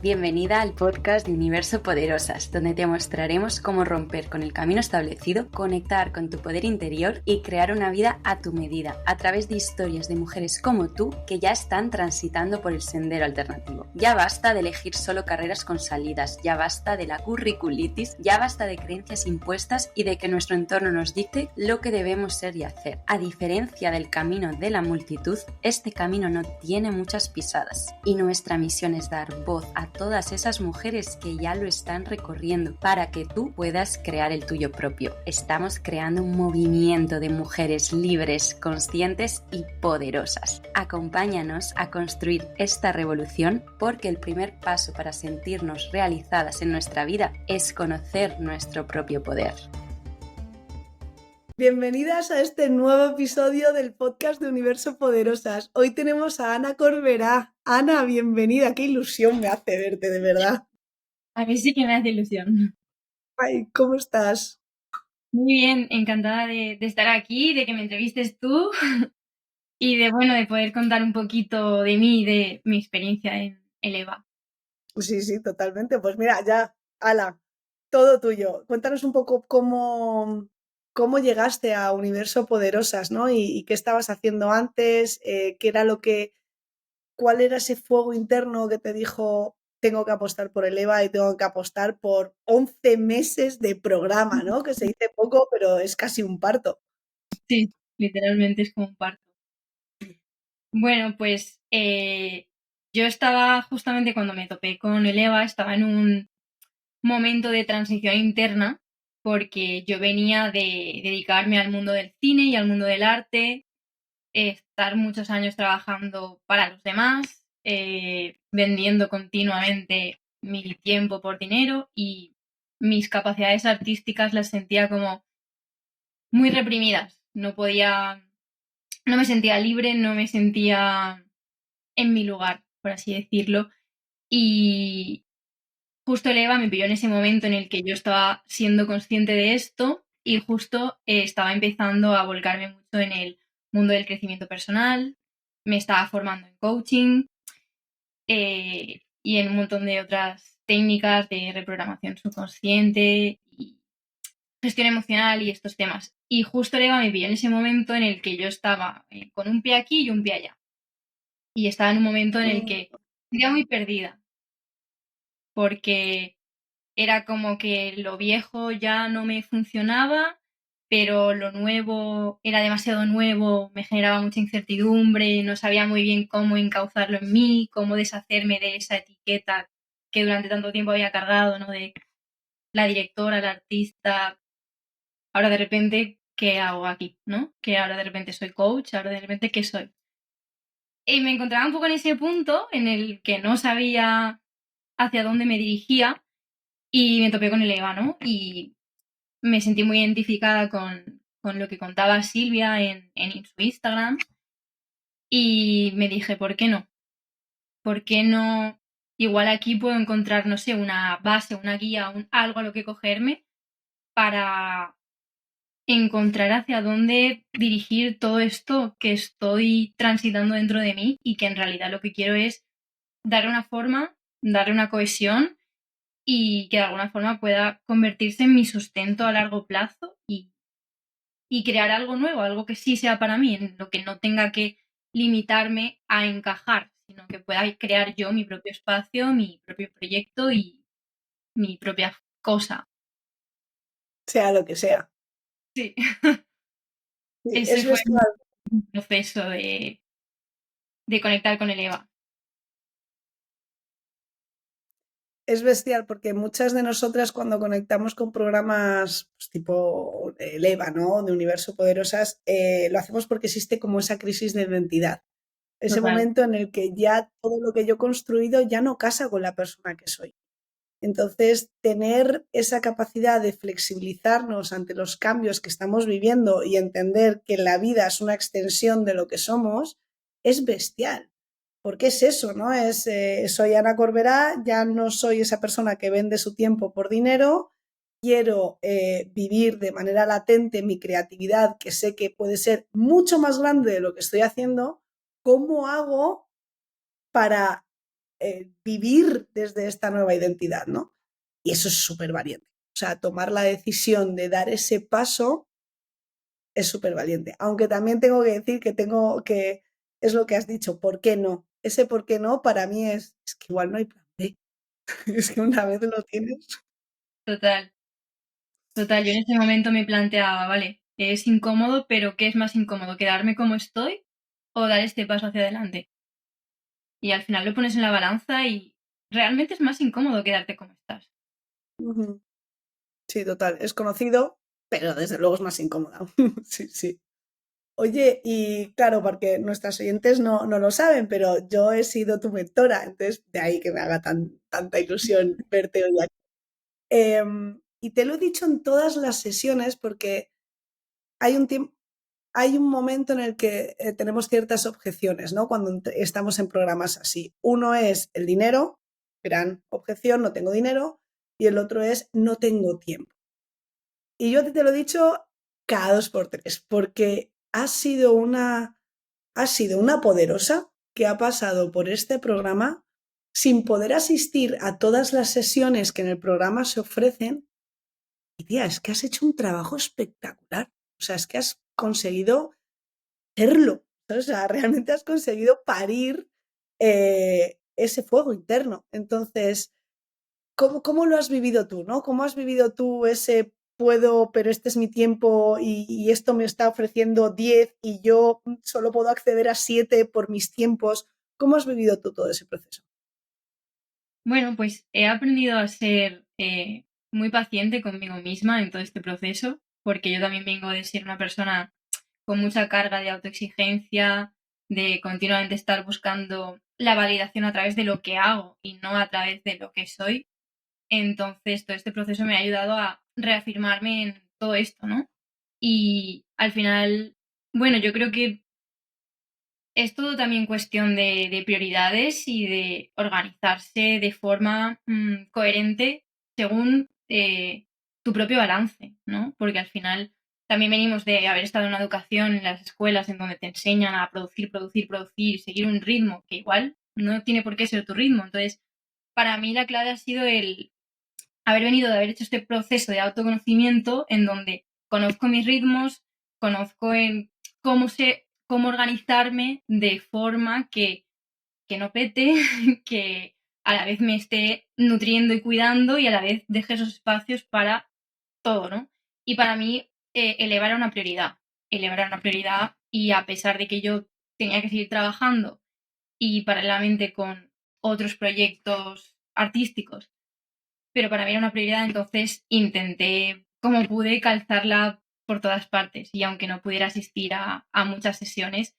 bienvenida al podcast de Universo Poderosas, donde te mostraremos cómo romper con el camino establecido, conectar con tu poder interior y crear una vida a tu medida, a través de historias de mujeres como tú que ya están transitando por el sendero alternativo. Ya basta de elegir solo carreras con salidas, ya basta de la curriculitis, ya basta de creencias impuestas y de que nuestro entorno nos dicte lo que debemos ser y hacer. A diferencia del camino de la multitud, este camino no tiene muchas pisadas y nuestra misión es dar voz a todas esas mujeres que ya lo están recorriendo para que tú puedas crear el tuyo propio. Estamos creando un movimiento de mujeres libres, conscientes y poderosas. Acompáñanos a construir esta revolución porque el primer paso para sentirnos realizadas en nuestra vida es conocer nuestro propio poder. Bienvenidas a este nuevo episodio del podcast de Universo Poderosas. Hoy tenemos a Ana Corberá. Ana, bienvenida. Qué ilusión me hace verte, de verdad. A mí sí que me hace ilusión. Ay, ¿cómo estás? Muy bien, encantada de estar aquí, de que me entrevistes tú y de poder contar un poquito de mí y de mi experiencia en EVA. Sí, totalmente. Pues mira, ya, ala, todo tuyo. Cuéntanos un poco cómo llegaste a Universo Poderosas, ¿no? Y qué estabas haciendo antes, cuál era ese fuego interno que te dijo, tengo que apostar por el EVA y tengo que apostar por 11 meses de programa, ¿no? Que se dice poco, pero es casi un parto. Sí, literalmente es como un parto. Bueno, pues yo estaba justamente cuando me topé con el EVA, estaba en un momento de transición interna porque yo venía de dedicarme al mundo del cine y al mundo del arte, estar muchos años trabajando para los demás, vendiendo continuamente mi tiempo por dinero y mis capacidades artísticas las sentía como muy reprimidas. No me sentía libre, no me sentía en mi lugar, por así decirlo. Y justo el EVA me pilló en ese momento en el que yo estaba siendo consciente de esto y justo estaba empezando a volcarme mucho en el mundo del crecimiento personal, me estaba formando en coaching y en un montón de otras técnicas de reprogramación subconsciente y gestión emocional y estos temas. Y justo el EVA me pilló en ese momento en el que yo estaba con un pie aquí y un pie allá. Y estaba en un momento en el que estaba muy perdida, porque era como que lo viejo ya no me funcionaba, pero lo nuevo era demasiado nuevo, me generaba mucha incertidumbre, no sabía muy bien cómo encauzarlo en mí, cómo deshacerme de esa etiqueta que durante tanto tiempo había cargado, ¿no? De la directora, la artista. Ahora de repente, ¿qué hago aquí? ¿No? Que ahora de repente soy coach, ahora de repente, ¿qué soy? Y me encontraba un poco en ese punto en el que no sabía hacia dónde me dirigía y me topé con el EVA, ¿no? Y me sentí muy identificada con lo que contaba Silvia en su Instagram y me dije, ¿por qué no? ¿Por qué no? Igual aquí puedo encontrar, no sé, una base, una guía, algo a lo que cogerme para encontrar hacia dónde dirigir todo esto que estoy transitando dentro de mí y que en realidad lo que quiero es darle una forma, darle una cohesión y que de alguna forma pueda convertirse en mi sustento a largo plazo y crear algo nuevo, algo que sí sea para mí, en lo que no tenga que limitarme a encajar, sino que pueda crear yo mi propio espacio, mi propio proyecto y mi propia cosa. Sea lo que sea. Sí. Sí, Ese es fue bestial. un proceso de conectar con el EVA. Es bestial porque muchas de nosotras cuando conectamos con programas pues, tipo el EVA, ¿no? De Universo Poderosas, lo hacemos porque existe como esa crisis de identidad. Ese Total. momento en el que ya todo lo que yo he construido ya no casa con la persona que soy. Entonces, tener esa capacidad de flexibilizarnos ante los cambios que estamos viviendo y entender que la vida es una extensión de lo que somos, es bestial. Porque es eso, ¿no? Soy Ana Corberá, ya no soy esa persona que vende su tiempo por dinero, quiero vivir de manera latente mi creatividad, que sé que puede ser mucho más grande de lo que estoy haciendo. ¿Cómo hago para vivir desde esta nueva identidad, ¿no? Y eso es súper valiente. O sea, tomar la decisión de dar ese paso es súper valiente. Aunque también tengo que decir que es lo que has dicho, ¿por qué no? Ese por qué no para mí es que igual no hay plan B. Es que una vez lo tienes. Total, total. Yo en ese momento me planteaba, vale, es incómodo, pero ¿qué es más incómodo? ¿Quedarme como estoy o dar este paso hacia adelante? Y al final lo pones en la balanza y realmente es más incómodo quedarte como estás. Ujú. Sí, total. Es conocido, pero desde luego es más incómoda. Sí, sí. Oye, y claro, porque nuestras oyentes no lo saben, pero yo he sido tu mentora, entonces de ahí que me haga tanta ilusión verte hoy aquí. Y te lo he dicho en todas las sesiones porque hay un tiempo, hay un momento en el que tenemos ciertas objeciones, ¿no? Cuando estamos en programas así. Uno es el dinero, gran objeción, no tengo dinero, y el otro es no tengo tiempo. Y yo te lo he dicho cada dos por tres, porque has sido una poderosa que ha pasado por este programa sin poder asistir a todas las sesiones que en el programa se ofrecen. Y tía, es que has hecho un trabajo espectacular. O sea, es que has conseguido hacerlo. O sea, realmente has conseguido parir ese fuego interno. Entonces, ¿cómo lo has vivido tú, no? ¿Cómo has vivido tú ese puedo, pero este es mi tiempo y esto me está ofreciendo 10 y yo solo puedo acceder a 7 por mis tiempos? ¿Cómo has vivido tú todo ese proceso? Bueno, pues he aprendido a ser muy paciente conmigo misma en todo este proceso, porque yo también vengo de ser una persona con mucha carga de autoexigencia, de continuamente estar buscando la validación a través de lo que hago y no a través de lo que soy. Entonces, todo este proceso me ha ayudado a reafirmarme en todo esto, ¿no? Y al final, bueno, yo creo que es todo también cuestión de prioridades y de organizarse de forma coherente según tu propio balance, ¿no? Porque al final también venimos de haber estado en una educación en las escuelas en donde te enseñan a producir, producir, producir, seguir un ritmo que igual no tiene por qué ser tu ritmo. Entonces, para mí la clave ha sido el haber venido de haber hecho este proceso de autoconocimiento en donde conozco mis ritmos, conozco en cómo organizarme de forma que no pete, que a la vez me esté nutriendo y cuidando y a la vez deje esos espacios para todo, ¿no? Y para mí, elevar a una prioridad y a pesar de que yo tenía que seguir trabajando y paralelamente con otros proyectos artísticos, pero para mí era una prioridad, entonces intenté, como pude, calzarla por todas partes. Y aunque no pudiera asistir a muchas sesiones,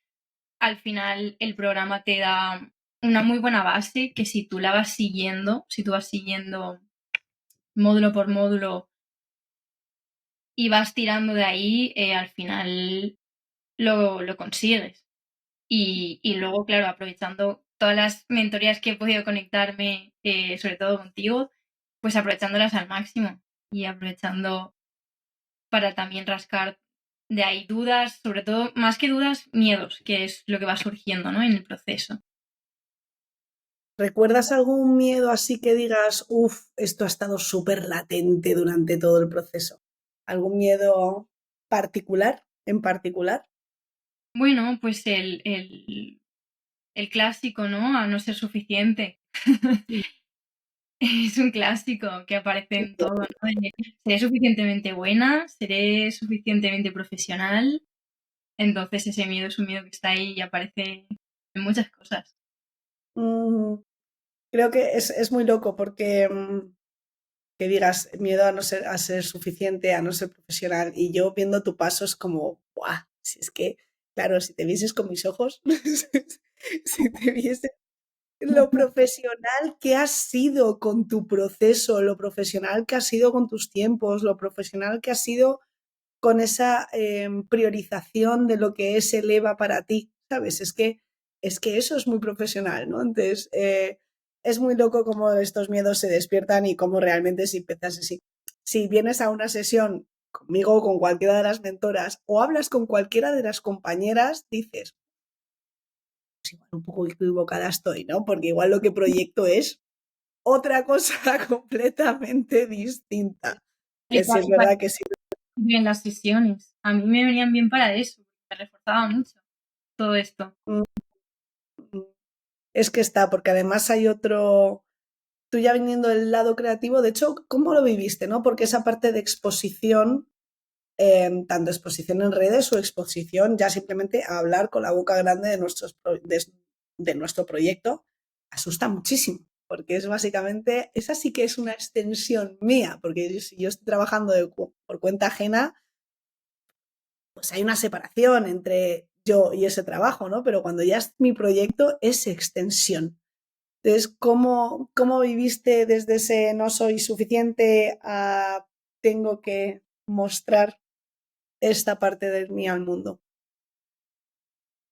al final el programa te da una muy buena base que si tú la vas siguiendo, si tú vas siguiendo módulo por módulo y vas tirando de ahí, al final lo consigues. Y luego, claro, aprovechando todas las mentorías que he podido conectarme, sobre todo contigo, pues aprovechándolas al máximo y aprovechando para también rascar de ahí dudas, sobre todo, más que dudas, miedos, que es lo que va surgiendo, ¿no? En el proceso. ¿Recuerdas algún miedo así que digas, uff, esto ha estado súper latente durante todo el proceso? ¿Algún miedo particular, en particular? Bueno, pues el clásico, ¿no? A no ser suficiente. Es un clásico que aparece en todo, ¿no? Seré suficientemente buena, seré suficientemente profesional. Entonces ese miedo es un miedo que está ahí y aparece en muchas cosas. Mm, creo que es muy loco porque que digas miedo a ser suficiente, a no ser profesional. Y yo viendo tu paso es como, ¡buah! Si es que, claro, si te vieses con mis ojos, si te vieses lo profesional que has sido con tu proceso, lo profesional que has sido con tus tiempos, lo profesional que has sido con esa priorización de lo que es el EVA para ti, ¿sabes? Es que eso es muy profesional, ¿no? Entonces, es muy loco cómo estos miedos se despiertan y cómo realmente si empiezas así. Si vienes a una sesión conmigo o con cualquiera de las mentoras o hablas con cualquiera de las compañeras, dices, pues igual un poco equivocada estoy, ¿no? Porque igual lo que proyecto es otra cosa completamente distinta. Y Que sí es verdad que sí. bien las sesiones. A mí me venían bien para eso, me reforzaba mucho todo esto. Es que está, porque además hay otro, tú ya viniendo del lado creativo, de hecho, ¿cómo lo viviste, no? Porque esa parte de exposición, tanto exposición en redes o exposición ya simplemente a hablar con la boca grande de nuestro proyecto, asusta muchísimo, porque es básicamente, esa sí que es una extensión mía, porque si yo estoy trabajando por cuenta ajena, pues hay una separación entre yo y ese trabajo, ¿no? Pero cuando ya es mi proyecto, es extensión. Entonces, ¿cómo viviste desde ese no soy suficiente a tengo que mostrar esta parte de mí al mundo?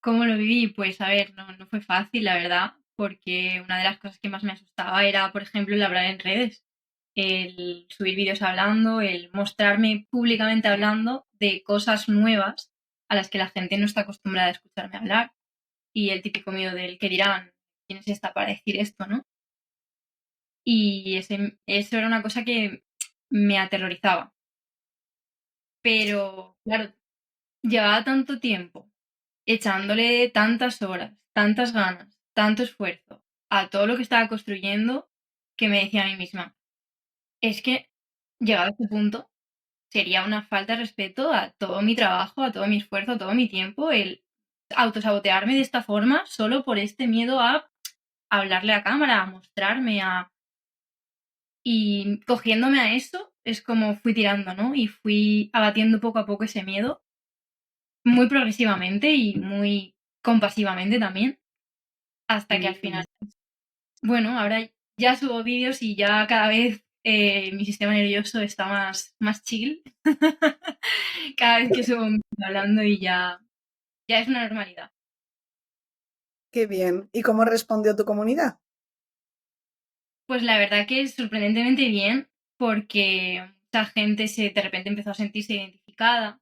¿Cómo lo viví? Pues a ver, no fue fácil, la verdad, porque una de las cosas que más me asustaba era, por ejemplo, el hablar en redes, el subir vídeos hablando, el mostrarme públicamente hablando de cosas nuevas a las que la gente no está acostumbrada a escucharme hablar. Y el típico miedo del que dirán, ¿quién es esta para decir esto, no? Y eso era una cosa que me aterrorizaba. Pero, claro, llevaba tanto tiempo echándole tantas horas, tantas ganas, tanto esfuerzo a todo lo que estaba construyendo que me decía a mí misma, es que llegado a este punto sería una falta de respeto a todo mi trabajo, a todo mi esfuerzo, a todo mi tiempo, el autosabotearme de esta forma solo por este miedo a hablarle a cámara, a mostrarme, a... Y cogiéndome a eso es como fui tirando, ¿no? Y fui abatiendo poco a poco ese miedo, muy progresivamente y muy compasivamente también, hasta que al final, bueno, ahora ya subo vídeos y ya cada vez mi sistema nervioso está más chill. Cada vez que subo un vídeo hablando y ya es una normalidad. Qué bien. ¿Y cómo respondió tu comunidad? Pues la verdad que es sorprendentemente bien, porque mucha gente de repente empezó a sentirse identificada.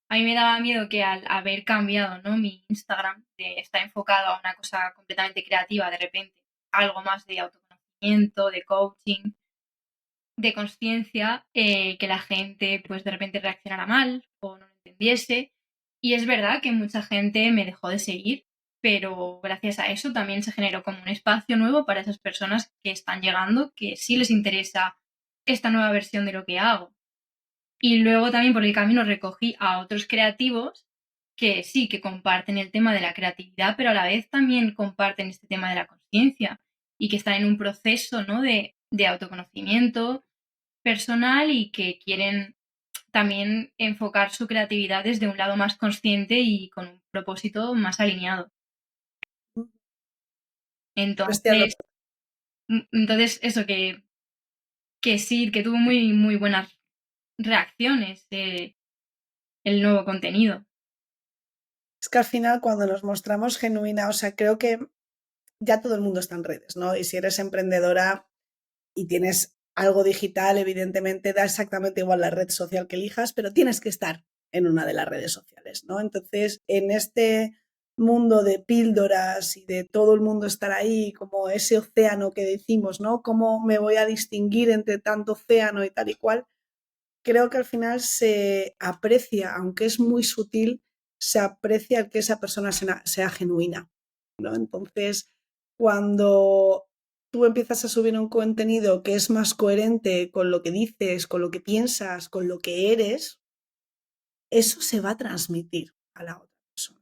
A mí me daba miedo que al haber cambiado, ¿no? Mi Instagram de estar enfocado a una cosa completamente creativa, de repente algo más de autoconocimiento, de coaching, de conciencia, que la gente pues de repente reaccionara mal o no lo entendiese. Y es verdad que mucha gente me dejó de seguir, pero gracias a eso también se generó como un espacio nuevo para esas personas que están llegando, que sí les interesa esta nueva versión de lo que hago. Y luego también por el camino recogí a otros creativos que sí, que comparten el tema de la creatividad, pero a la vez también comparten este tema de la conciencia y que están en un proceso, ¿no? de autoconocimiento personal y que quieren también enfocar su creatividad desde un lado más consciente y con un propósito más alineado. Hostia, Entonces, entonces eso que sí, que tuvo muy buenas reacciones el nuevo contenido. es que al final cuando nos mostramos genuina, o sea, creo que ya todo el mundo está en redes, ¿no? Y si eres emprendedora y tienes algo digital, evidentemente da exactamente igual la red social que elijas, pero tienes que estar en una de las redes sociales, ¿no? Entonces, en este mundo de píldoras y de todo el mundo estar ahí, como ese océano que decimos, ¿no? ¿Cómo me voy a distinguir entre tanto océano y tal y cual? Creo que al final se aprecia, aunque es muy sutil, se aprecia que esa persona sea genuina, ¿no? Entonces, cuando tú empiezas a subir un contenido que es más coherente con lo que dices, con lo que piensas, con lo que eres, eso se va a transmitir a la otra persona.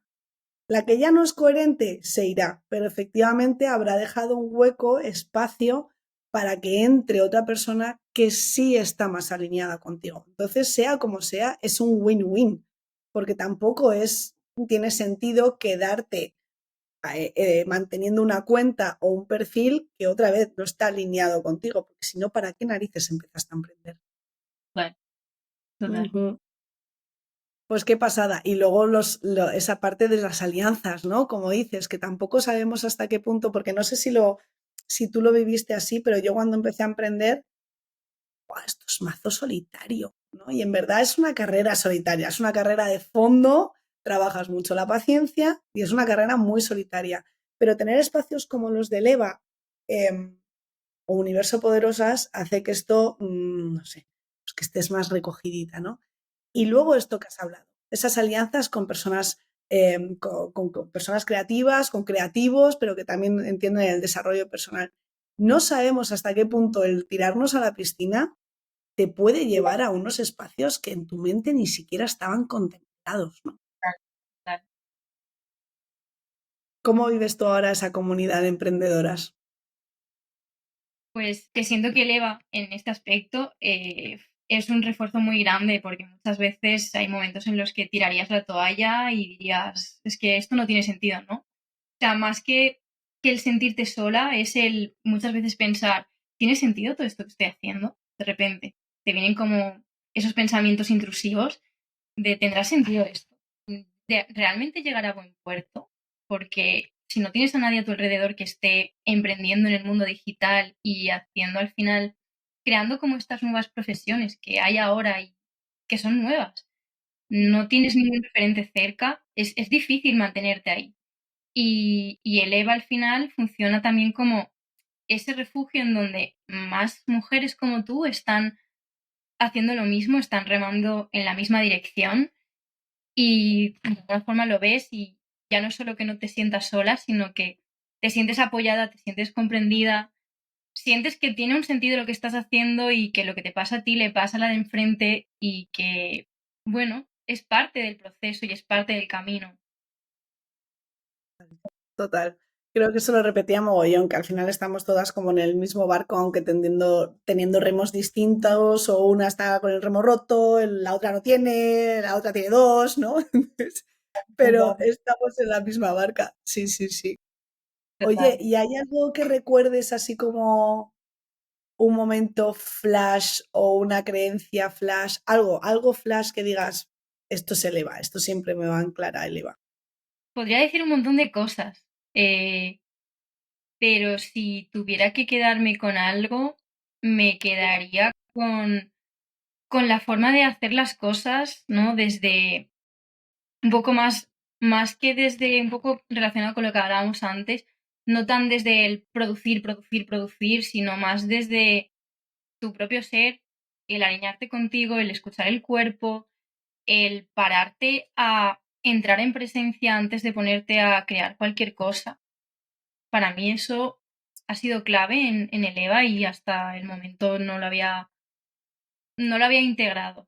La que ya no es coherente se irá, pero efectivamente habrá dejado un hueco, espacio para que entre otra persona que sí está más alineada contigo. Entonces, sea como sea, es un win-win, porque tampoco tiene sentido quedarte manteniendo una cuenta o un perfil que otra vez no está alineado contigo, porque si no, ¿para qué narices empezaste a emprender? Bueno, total. Pues qué pasada. Y luego esa parte de las alianzas, ¿no? Como dices, que tampoco sabemos hasta qué punto, porque no sé si tú lo viviste así, pero yo cuando empecé a emprender, ¡buah, esto es mazo solitario, ¿no? Y en verdad es una carrera solitaria, es una carrera de fondo, trabajas mucho la paciencia y es una carrera muy solitaria. pero tener espacios como los de Leva o Universo Poderosas hace que esto, no sé, pues que estés más recogidita, ¿no? Y luego esto que has hablado, esas alianzas con personas, con personas creativas, con creativos, pero que también entienden el desarrollo personal. No sabemos hasta qué punto el tirarnos a la piscina te puede llevar a unos espacios que en tu mente ni siquiera estaban contemplados, ¿no? Total. ¿Cómo vives tú ahora esa comunidad de emprendedoras? Pues que siento que Eleva en este aspecto es un refuerzo muy grande porque muchas veces hay momentos en los que tirarías la toalla y dirías, es que esto no tiene sentido, ¿no? O sea, más que el sentirte sola es el muchas veces pensar, ¿tiene sentido todo esto que estoy haciendo? De repente te vienen como esos pensamientos intrusivos de ¿tendrá sentido esto? ¿De realmente llegar a buen puerto? Porque si no tienes a nadie a tu alrededor que esté emprendiendo en el mundo digital y haciendo al final, creando como estas nuevas profesiones que hay ahora y que son nuevas, no tienes ningún referente cerca, es difícil mantenerte ahí. Y el EVA al final funciona también como ese refugio en donde más mujeres como tú están haciendo lo mismo, están remando en la misma dirección y de alguna forma lo ves y ya no es solo que no te sientas sola, sino que te sientes apoyada, te sientes comprendida, sientes que tiene un sentido lo que estás haciendo y que lo que te pasa a ti le pasa a la de enfrente y que, bueno, es parte del proceso y es parte del camino. Total. Creo que eso lo repetía mogollón, que al final estamos todas como en el mismo barco, aunque teniendo remos distintos, o una está con el remo roto, la otra no tiene, la otra tiene dos, ¿no? Pero estamos en la misma barca. Sí, sí, sí. Oye, Total. ¿y hay algo que recuerdes así como un momento flash o una creencia flash? Algo flash que digas, esto se eleva, esto siempre me va a anclar a eleva. Podría decir un montón de cosas, pero si tuviera que quedarme con algo, me quedaría con la forma de hacer las cosas, ¿no? Desde un poco más que desde un poco relacionado con lo que hablábamos antes, no tan desde el producir, producir, producir, sino más desde tu propio ser, el alinearte contigo, el escuchar el cuerpo, el pararte a entrar en presencia antes de ponerte a crear cualquier cosa. Para mí eso ha sido clave en el EVA y hasta el momento no lo había integrado.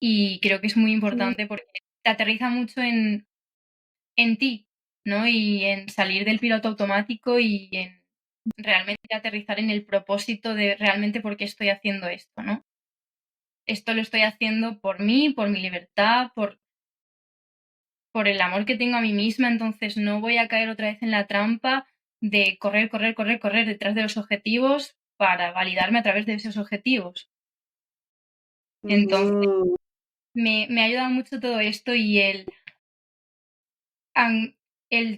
Y creo que es muy importante porque te aterriza mucho en ti, ¿no? Y en salir del piloto automático y en realmente aterrizar en el propósito de realmente por qué estoy haciendo esto, ¿no? Esto lo estoy haciendo por mí, por mi libertad, por el amor que tengo a mí misma, entonces no voy a caer otra vez en la trampa de correr, correr, correr, correr detrás de los objetivos para validarme a través de esos objetivos. Entonces, Mm, me ha ayudado mucho todo esto y el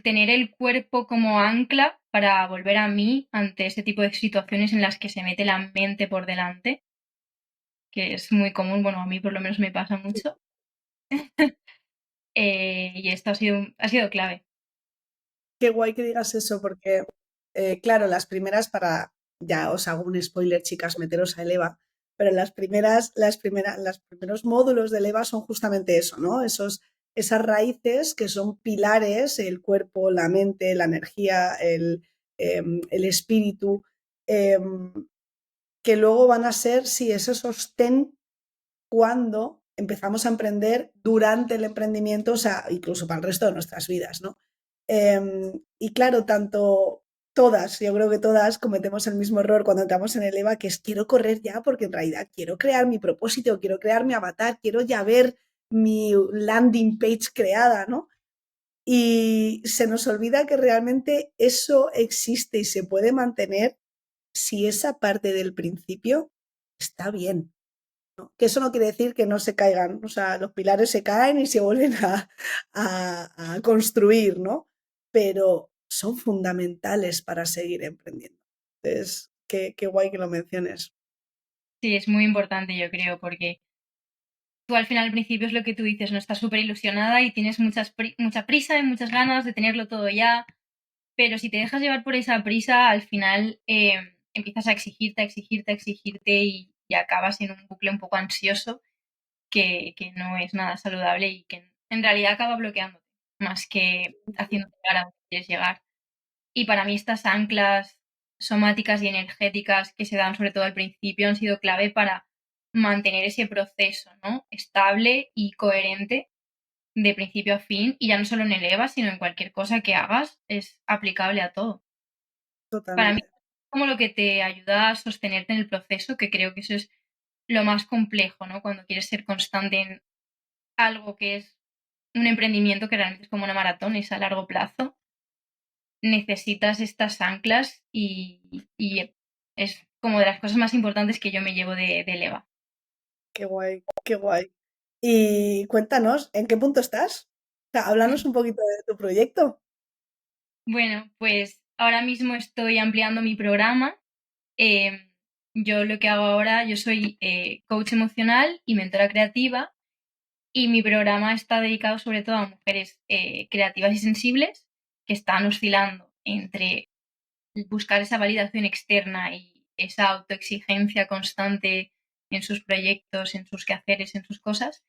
tener el cuerpo como ancla para volver a mí ante ese tipo de situaciones en las que se mete la mente por delante, que es muy común, bueno, a mí por lo menos me pasa mucho. Y esto ha sido clave. qué guay que digas eso, porque, claro, las primeras ya os hago un spoiler, chicas, meteros a Eleva, pero los primeros módulos de Eleva son justamente eso, ¿no? Esas raíces que son pilares, el cuerpo, la mente, la energía, el espíritu, em, que luego van a ser, sí, ese sostén cuando empezamos a emprender durante el emprendimiento, o sea, incluso para el resto de nuestras vidas, ¿no? Y claro, yo creo que todas cometemos el mismo error cuando entramos en el EVA, que es quiero correr ya porque en realidad quiero crear mi propósito, quiero crear mi avatar, quiero ya ver mi landing page creada, ¿no? Y se nos olvida que realmente eso existe y se puede mantener si esa parte del principio está bien. ¿No? Que eso no quiere decir que no se caigan, o sea, los pilares se caen y se vuelven a construir, ¿no? Pero son fundamentales para seguir emprendiendo. Entonces, qué guay que lo menciones. Sí, es muy importante, yo creo, porque tú al final al principio es lo que tú dices, no estás súper ilusionada y tienes mucha prisa y muchas ganas de tenerlo todo ya, pero si te dejas llevar por esa prisa, al final empiezas a exigirte y acabas en un bucle un poco ansioso que no es nada saludable y que en realidad acaba bloqueándote más que haciéndote llegar a donde quieres llegar. Y para mí estas anclas somáticas y energéticas que se dan sobre todo al principio han sido clave para mantener ese proceso, ¿no? Estable y coherente de principio a fin, y ya no solo en el EVA, sino en cualquier cosa que hagas, es aplicable a todo. Para mí Totalmente. es como lo que te ayuda a sostenerte en el proceso, que creo que eso es lo más complejo, ¿no? Cuando quieres ser constante en algo que es un emprendimiento que realmente es como una maratón, es a largo plazo, necesitas estas anclas y es como de las cosas más importantes que yo me llevo del EVA. Qué guay, qué guay. Y cuéntanos, ¿en qué punto estás? O sea, háblanos un poquito de tu proyecto. Bueno, pues ahora mismo estoy ampliando mi programa. Eh, yo lo que hago ahora, yo soy coach emocional y mentora creativa, y mi programa está dedicado sobre todo a mujeres creativas y sensibles que están oscilando entre buscar esa validación externa y esa autoexigencia constante en sus proyectos, en sus quehaceres, en sus cosas.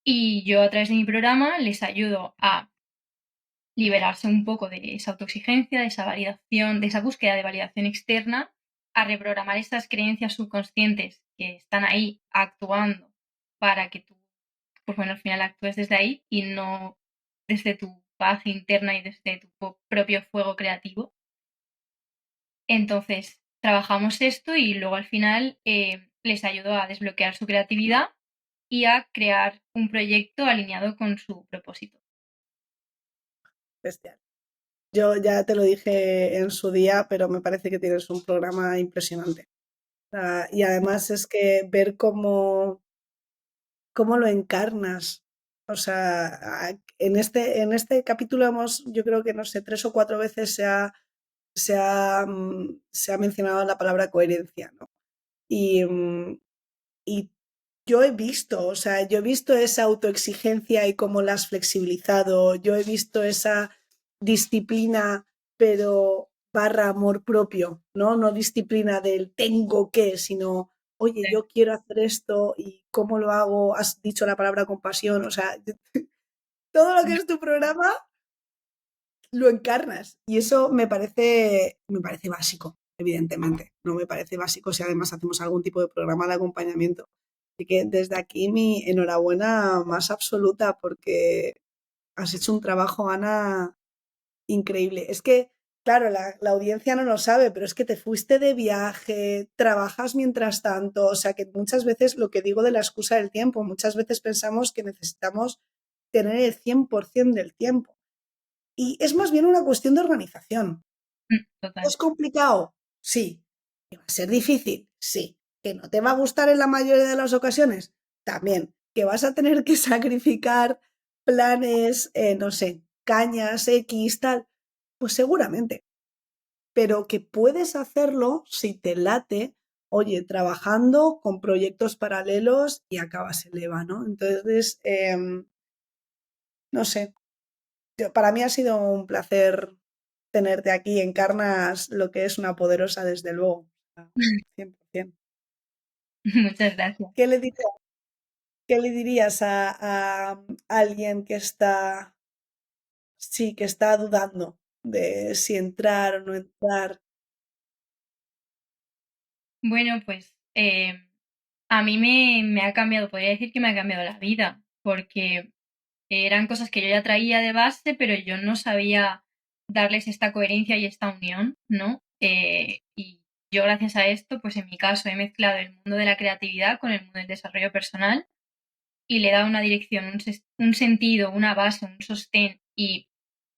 Y yo a través de mi programa les ayudo a liberarse un poco de esa autoexigencia, de esa validación, de esa búsqueda de validación externa, a reprogramar estas creencias subconscientes que están ahí actuando para que tú, pues bueno, al final actúes desde ahí y no desde tu paz interna y desde tu propio fuego creativo. Entonces, trabajamos esto y luego al final les ayudo a desbloquear su creatividad y a crear un proyecto alineado con su propósito. Bestial. Yo ya te lo dije en su día, pero me parece que tienes un programa impresionante. Y además es que ver cómo lo encarnas. O sea, en este capítulo hemos, yo creo que no sé, 3 o 4 veces se ha mencionado la palabra coherencia, ¿no? Y, y yo he visto, o sea, yo he visto esa autoexigencia y cómo la has flexibilizado, yo he visto esa disciplina, pero barra amor propio, ¿no? No disciplina del tengo que, sino, oye, yo quiero hacer esto y cómo lo hago, has dicho la palabra compasión, o sea, todo lo que es tu programa lo encarnas y eso me parece básico, evidentemente, no me parece básico si además hacemos algún tipo de programa de acompañamiento. Así que desde aquí mi enhorabuena más absoluta porque has hecho un trabajo, Ana, increíble. Es que, claro, la audiencia no lo sabe, pero es que te fuiste de viaje, trabajas mientras tanto, o sea que muchas veces lo que digo de la excusa del tiempo, muchas veces pensamos que necesitamos tener el 100% del tiempo. Y es más bien una cuestión de organización. Total. ¿Es complicado? Sí. ¿Que va a ser difícil? Sí. ¿Que no te va a gustar en la mayoría de las ocasiones? También. ¿Que vas a tener que sacrificar planes, no sé, cañas, X, tal? Pues seguramente. Pero que puedes hacerlo si te late, oye, trabajando con proyectos paralelos y acabas el EVA, ¿no? Entonces, no sé, para mí ha sido un placer tenerte aquí. Encarnas lo que es una poderosa, desde luego. 100%. Muchas gracias. ¿Qué le dirías, qué le dirías a alguien que está, sí, que está dudando de si entrar o no entrar? Bueno, pues a mí me ha cambiado, podría decir que me ha cambiado la vida, porque eran cosas que yo ya traía de base, pero yo no sabía darles esta coherencia y esta unión, ¿no? Y yo gracias a esto, pues en mi caso he mezclado el mundo de la creatividad con el mundo del desarrollo personal y le he dado una dirección, un sentido, una base, un sostén y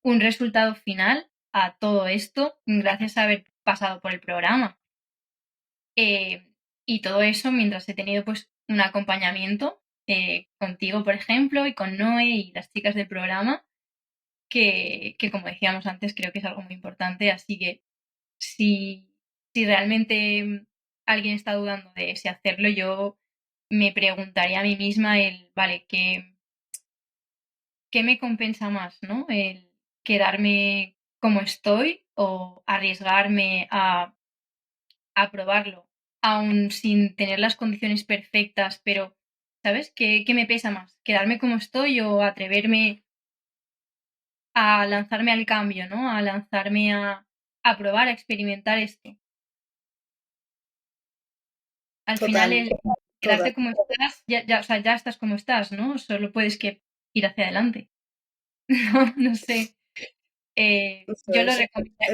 un resultado final a todo esto gracias a haber pasado por el programa. Eh, y todo eso mientras he tenido pues un acompañamiento contigo, por ejemplo, y con Noé y las chicas del programa, que como decíamos antes, creo que es algo muy importante. Así que si realmente alguien está dudando de si hacerlo, yo me preguntaría a mí misma vale, ¿qué me compensa más, ¿no? El quedarme como estoy o arriesgarme a probarlo, aún sin tener las condiciones perfectas, pero, ¿sabes? ¿Qué me pesa más? ¿Quedarme como estoy o atreverme a lanzarme al cambio, ¿no? A lanzarme a probar, a experimentar esto. Al final, Total, el total. quedarte como estás, o sea, ya estás como estás, ¿no? Solo puedes que ir hacia adelante. No, no sé. Eso Yo es,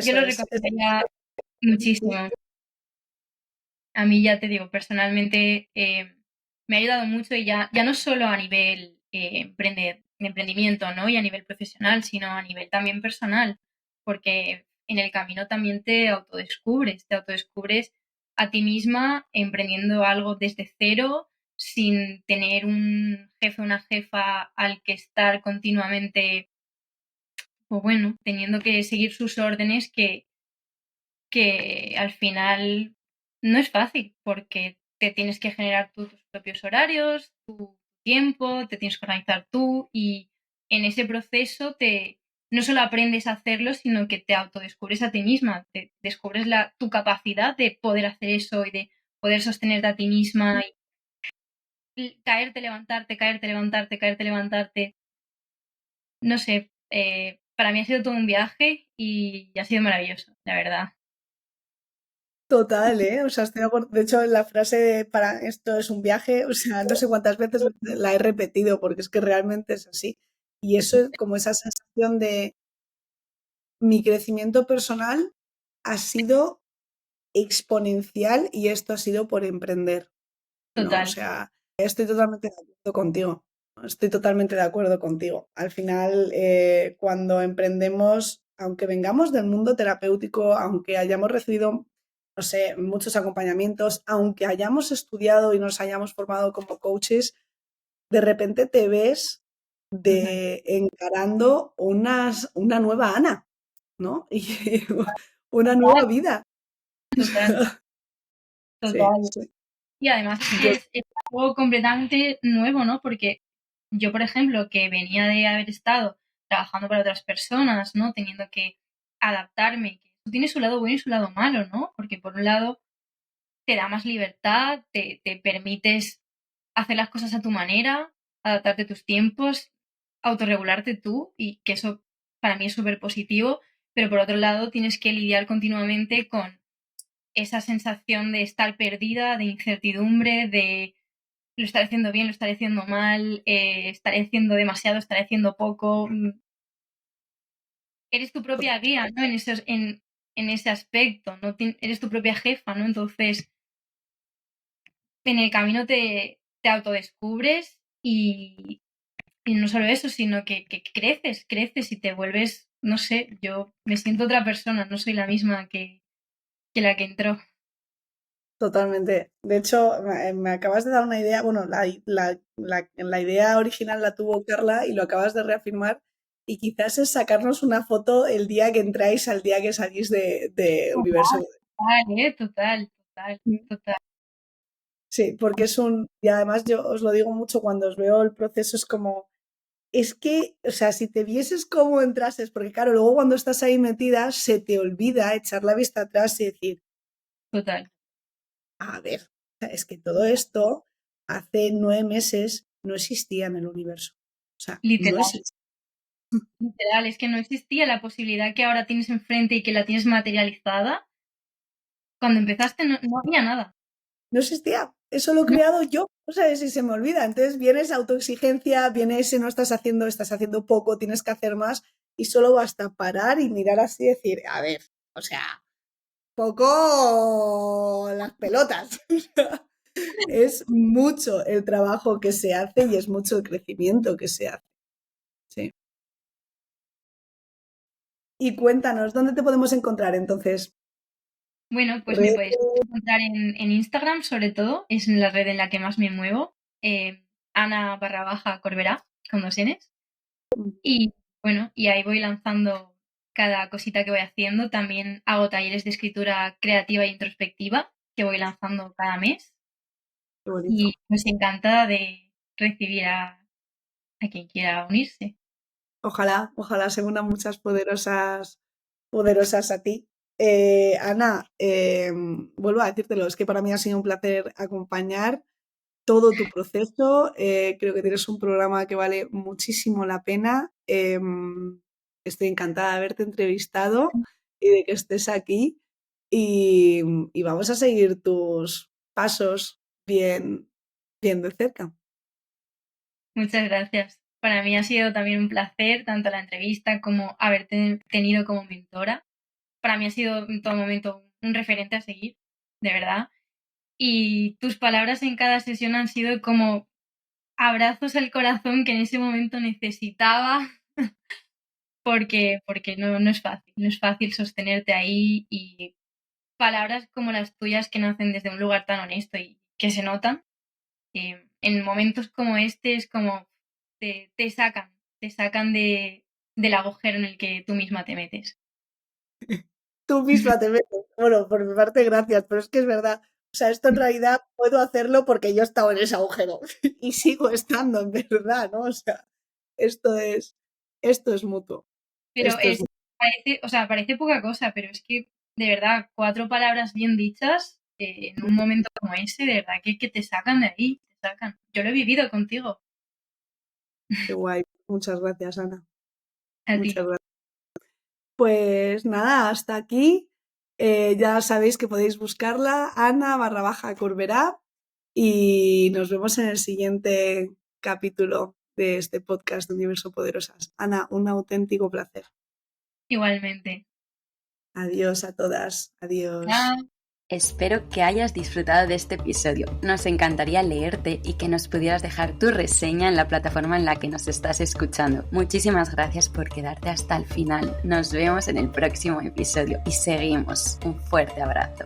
yo eso lo es. recomendaría muchísimo. A mí ya te digo, personalmente me ha ayudado mucho y ya no solo a nivel de emprendimiento, ¿no? Y a nivel profesional, sino a nivel también personal, porque en el camino también te autodescubres a ti misma emprendiendo algo desde cero, sin tener un jefe o una jefa al que estar continuamente, pues bueno, teniendo que seguir sus órdenes que al final no es fácil porque te tienes que generar tú tus propios horarios, tu tiempo, te tienes que organizar tú y en ese proceso no solo aprendes a hacerlo, sino que te autodescubres a ti misma, te descubres tu capacidad de poder hacer eso y de poder sostenerte a ti misma y caerte, levantarte, caerte, levantarte, caerte, levantarte. No sé, para mí ha sido todo un viaje y ha sido maravilloso, la verdad. Total, ¿eh? O sea, de hecho, la frase para esto es un viaje, o sea, no sé cuántas veces la he repetido porque es que realmente es así. Y eso es como esa sensación de mi crecimiento personal ha sido exponencial y esto ha sido por emprender, ¿no? O Total, sea, estoy totalmente de acuerdo contigo. Estoy totalmente de acuerdo contigo. Al final, cuando emprendemos, aunque vengamos del mundo terapéutico, aunque hayamos recibido, no sé, muchos acompañamientos, aunque hayamos estudiado y nos hayamos formado como coaches, de repente te ves ujú, encarando una nueva Ana, ¿no? Y una nueva total, vida. total. Sí, Total. sí. Y además es que Yo, es algo completamente nuevo, ¿no? Porque yo, por ejemplo, que venía de haber estado trabajando para otras personas, ¿no? Teniendo que adaptarme, que eso tiene su lado bueno y su lado malo, ¿no? Porque por un lado te da más libertad, te permites hacer las cosas a tu manera, adaptarte a tus tiempos, autorregularte tú, y que eso para mí es súper positivo, pero por otro lado tienes que lidiar continuamente con esa sensación de estar perdida, de incertidumbre, de lo estaré haciendo bien, lo estaré haciendo mal, estaré haciendo demasiado, estaré haciendo poco. Eres tu propia guía, ¿no? En ese aspecto, ¿no? Eres tu propia jefa, ¿no? Entonces, en el camino te autodescubres y no solo eso, sino que creces y te vuelves, no sé, yo me siento otra persona, no soy la misma que la que entró. totalmente. De hecho, me acabas de dar una idea. Bueno, la idea original la tuvo Carla y lo acabas de reafirmar. Y quizás es sacarnos una foto el día que entráis al día que salís de Universo. Total, total, total, total. Sí, porque y además yo os lo digo mucho cuando os veo el proceso, es como, es que, o sea, si te vieses cómo entrases, porque claro, luego cuando estás ahí metida, se te olvida echar la vista atrás y decir, Total. a ver, o sea, es que todo esto hace 9 meses no existía en el universo. O sea, no Literal, existía. literal. Es que no existía la posibilidad que ahora tienes enfrente y que la tienes materializada. Cuando empezaste no había nada. No existía. Eso lo he No, creado yo. O sea, si se me olvida. Entonces viene esa autoexigencia, viene ese no estás haciendo poco, tienes que hacer más. Y solo basta parar y mirar así y decir, a ver, o sea, poco las pelotas. Es mucho el trabajo que se hace y es mucho el crecimiento que se hace. Sí. Y cuéntanos, ¿dónde te podemos encontrar entonces? bueno, pues me Red. podéis encontrar en Instagram, sobre todo, es la red en la que más me muevo. Ana_Corberá, con 2 Ns. Y bueno, y ahí voy lanzando cada cosita que voy haciendo. También hago talleres de escritura creativa e introspectiva que voy lanzando cada mes. Qué bonito. Y pues encantada de recibir a quien quiera unirse. Ojalá, ojalá se unan muchas poderosas poderosas a ti. Ana, vuelvo a decírtelo, es que para mí ha sido un placer acompañar todo tu proceso. Creo que tienes un programa que vale muchísimo la pena. Estoy encantada de haberte entrevistado y de que estés aquí. Y vamos a seguir tus pasos bien, bien de cerca. Muchas gracias. Para mí ha sido también un placer, tanto la entrevista como haberte tenido como mentora. Para mí ha sido en todo momento un referente a seguir, de verdad. Y tus palabras en cada sesión han sido como abrazos al corazón que en ese momento necesitaba, porque no es fácil sostenerte ahí, y palabras como las tuyas que nacen desde un lugar tan honesto y que se notan, en momentos como este es como te sacan del agujero en el que tú misma te metes. Tú misma te metes. Bueno, por mi parte, gracias, pero es que es verdad. O sea, esto en realidad puedo hacerlo porque yo he estado en ese agujero y sigo estando, en verdad, ¿no? O sea, esto es mutuo. Pero Esto es parece poca cosa, pero es que, de verdad, 4 palabras bien dichas en un momento como ese, de verdad que te sacan de ahí, te sacan. Yo lo he vivido contigo. Qué guay. Muchas gracias, Ana. A ti. Muchas gracias. Pues nada, hasta aquí. Ya sabéis que podéis buscarla, Ana_Corberá, y nos vemos en el siguiente capítulo de este podcast de Universo Poderosas. Ana, un auténtico placer. Igualmente. Adiós a todas. Adiós. Chao. Espero que hayas disfrutado de este episodio. Nos encantaría leerte y que nos pudieras dejar tu reseña en la plataforma en la que nos estás escuchando. Muchísimas gracias por quedarte hasta el final. Nos vemos en el próximo episodio y seguimos. Un fuerte abrazo.